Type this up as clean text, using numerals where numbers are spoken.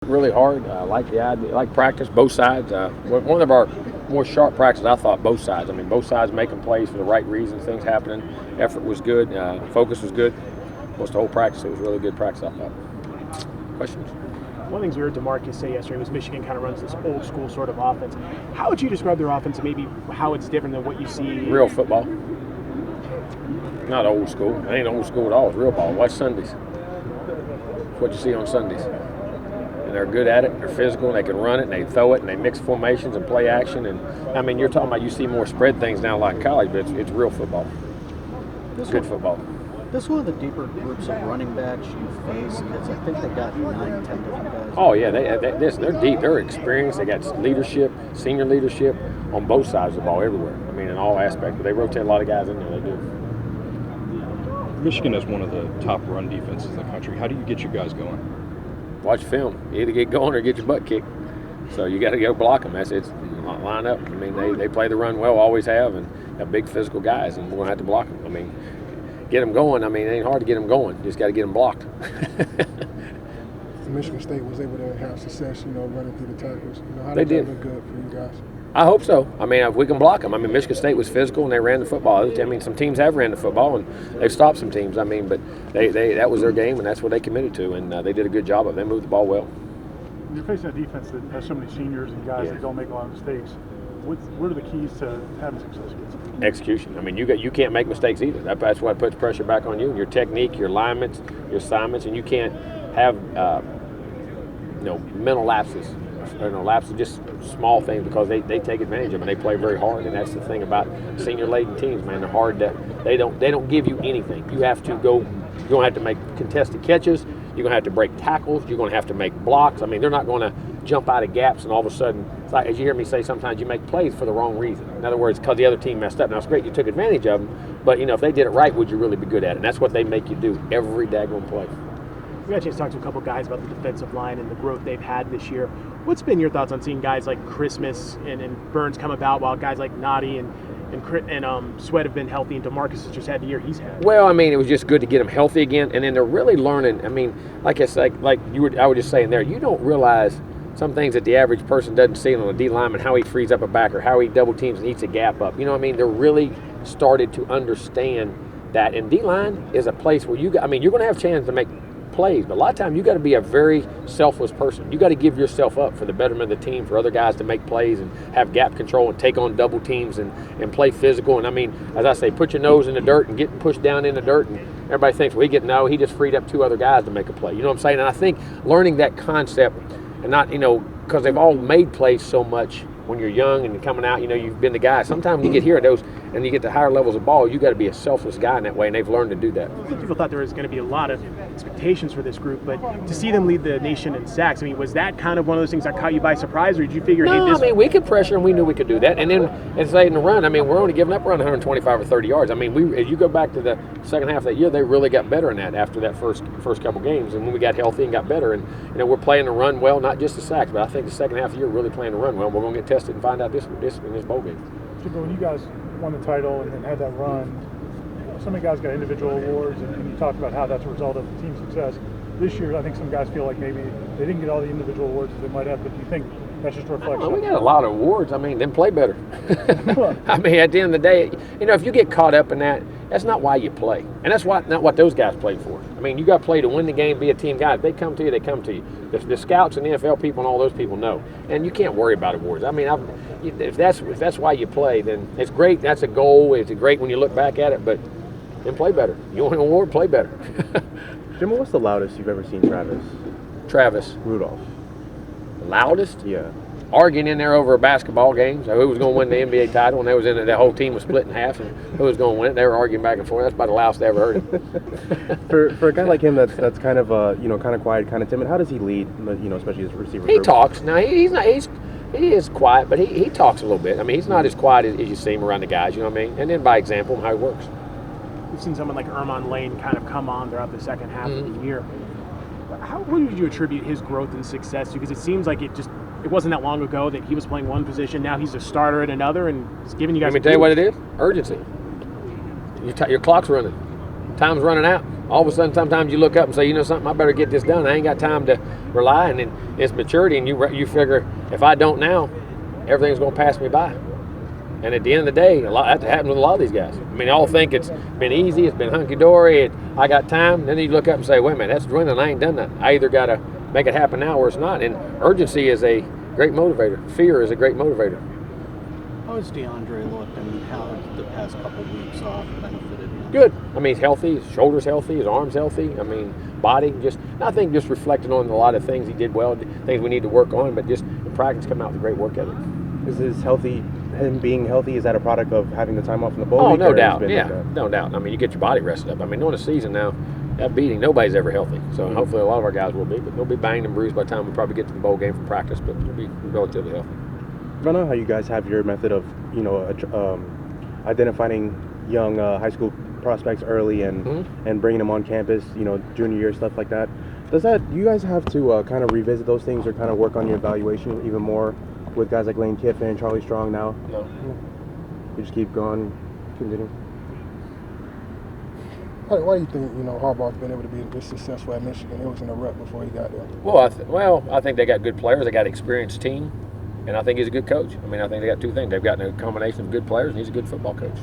Really hard. I like the idea, like practice, both sides. One of our more sharp practices, I thought both sides. I mean, both sides making plays for the right reasons, things happening. Effort was good, focus was good. Most the whole practice, it was really good practice, I thought. Questions? One of the things we heard DeMarcus say yesterday was Michigan kind of runs this old school sort of offense. How would you describe their offense and maybe how it's different than what you see? Real football. Not old school. It ain't old school at all. It's real ball. Watch Sundays. It's what you see on Sundays. And they're good at it. They're physical. And they can run it. And they throw it. And they mix formations and play action. And I mean, you're talking about you see more spread things now like in college, but it's real football. Good football. This is one of the deeper groups of running backs you face. I think they got 9, 10 different guys. Oh yeah, they're deep. They're experienced. They got leadership, senior leadership on both sides of the ball everywhere. I mean, in all aspects. But they rotate a lot of guys in there. They do. Michigan is one of the top run defenses in the country. How do you get you guys going? Watch film. You either get going or get your butt kicked. So you got to go block them. It's line up. I mean, they play the run well, always have, and have big physical guys, and we're gonna have to block them. I mean, get them going. I mean, it ain't hard to get them going. Just got to get them blocked. Michigan State was able to have success, running through the tackles. How They did did. that look good for you guys? I hope so. I mean, if we can block them. I mean, Michigan State was physical and they ran the football. I mean, some teams have ran the football and they've stopped some teams. I mean, but they that was their game and that's what they committed to, and they did a good job of it. They moved the ball well. You're facing a defense that has so many seniors and guys that don't make a lot of mistakes. What are the keys to having success against them? Execution. I mean, you can't make mistakes either. That's what puts pressure back on you. Your technique, your alignments, your assignments, and you can't have mental lapses. Lapses, just small things, because they take advantage of it. They play very hard, and that's the thing about senior-laden teams, man. They're hard to they don't give you anything. You have to go. You're gonna have to make contested catches. You're gonna have to break tackles. You're gonna have to make blocks. I mean, they're not gonna jump out of gaps and all of a sudden, it's like, as you hear me say, sometimes you make plays for the wrong reason. In other words, because the other team messed up. Now it's great you took advantage of them, but if they did it right, would you really be good at it? And that's what they make you do every daggone play. We got a chance to talk to a couple guys about the defensive line and the growth they've had this year. What's been your thoughts on seeing guys like Christmas and Burns come about while guys like Noddy and Sweat have been healthy, and DeMarcus has just had the year he's had? Well, I mean, it was just good to get them healthy again, and then they're really learning. I mean, I was just saying there, you don't realize some things that the average person doesn't see on a D lineman, how he frees up a back or how he double teams and eats a gap up. You know what I mean? They're really started to understand that, and D line is a place where you're going to have a chance to make plays, but a lot of times you got to be a very selfless person. You got to give yourself up for the betterment of the team, for other guys to make plays and have gap control and take on double teams and play physical. And I mean, as I say, put your nose in the dirt and get pushed down in the dirt, and everybody thinks, well, he just freed up 2 other guys to make a play. You know what I'm saying? And I think learning that concept, and not, because they've all made plays so much when you're young and you're coming out, you've been the guy. Sometimes when you get here at those and you get to higher levels of ball, you got to be a selfless guy in that way, and they've learned to do that. People thought there was going to be a lot of expectations for this group, but to see them lead the nation in sacks, I mean, was that kind of one of those things that caught you by surprise, or did you figure, No, I mean, we could pressure and we knew we could do that. And then, as say in the run, I mean, we're only giving up around 125 or 30 yards. I mean, as you go back to the second half of that year, they really got better in that after that first couple games. And when we got healthy and got better, and we're playing the run well, not just the sacks, but I think the second half of the year, we're really playing the run well. We're going to get tested and find out this in this bowl game. Jimbo, when you guys won the title and then had that run, so many guys got individual awards, and you talked about how that's a result of the team's success. This year, I think some guys feel like maybe they didn't get all the individual awards that they might have, but do you think that's just a reflection? We got a lot of awards. I mean, then play better. I mean, at the end of the day, if you get caught up in that, that's not why you play. And that's not what those guys play for. I mean, you got to play to win the game, be a team guy. If they come to you, they come to you. The scouts and the NFL people and all those people know. And you can't worry about awards. I mean, if that's why you play, then it's great. That's a goal. It's great when you look back at it, but then play better. You want an award, play better. Jimbo, what's the loudest you've ever seen Travis. Rudolph? The loudest? Yeah. Arguing in there over a basketball game, so who was going to win the NBA title, and they was in it, that whole team was split in half, and who was going to win it. They were arguing back and forth. That's about the loudest I ever heard. For a guy like him, that's kind of kind of quiet, kind of timid. How does he lead? Especially his receiver. He group? talks. Now he is quiet, but he talks a little bit. I mean, he's not as quiet as you see him around the guys. You know what I mean? And then by example, how he works. We've seen someone like Ermon Lane kind of come on throughout the second half of the year. What would you attribute his growth and success to? Because it seems like it wasn't that long ago that he was playing one position. Now he's a starter at another, and he's giving you guys. Let me tell you what it is: urgency. Your clock's running, time's running out. all of a sudden, sometimes you look up and say, you know something, I better get this done. I ain't got time to rely. And then it's maturity, and you figure if I don't now, everything's going to pass me by. And at the end of the day, that happens with a lot of these guys. I mean, they all think it's been easy, it's been hunky-dory, I got time. Then you look up and say, wait a minute, that's dwindling, I ain't done that. I either got to make it happen now or it's not. And urgency is a great motivator. Fear is a great motivator. How has DeAndre looked, and how has the past couple weeks off benefited him? Good. I mean, he's healthy, his shoulder's healthy, his arm's healthy. I mean, body, I think just reflecting on a lot of things he did well, things we need to work on, but just in practice come out with a great work ethic. Is him being healthy, is that a product of having the time off in the bowl Oh, week, no or has it doubt. been Yeah, like that? no doubt. I mean, you get your body rested up. I mean, during the season now, that beating, nobody's ever healthy. So hopefully a lot of our guys will be, but they'll be banged and bruised by the time we probably get to the bowl game for practice, but they'll be relatively healthy. I don't know how you guys have your method of, identifying young high school prospects early and bringing them on campus, junior year, stuff like that. Do you guys have to kind of revisit those things or kind of work on your evaluation even more with guys like Lane Kiffin, Charlie Strong now? No. You just keep going, continue? Why do you think Harbaugh's been able to be this successful at Michigan? It was in a rut before he got there. Well, I think they got good players. They got an experienced team, and I think he's a good coach. I mean, I think they got two things. They've got a combination of good players, and he's a good football coach.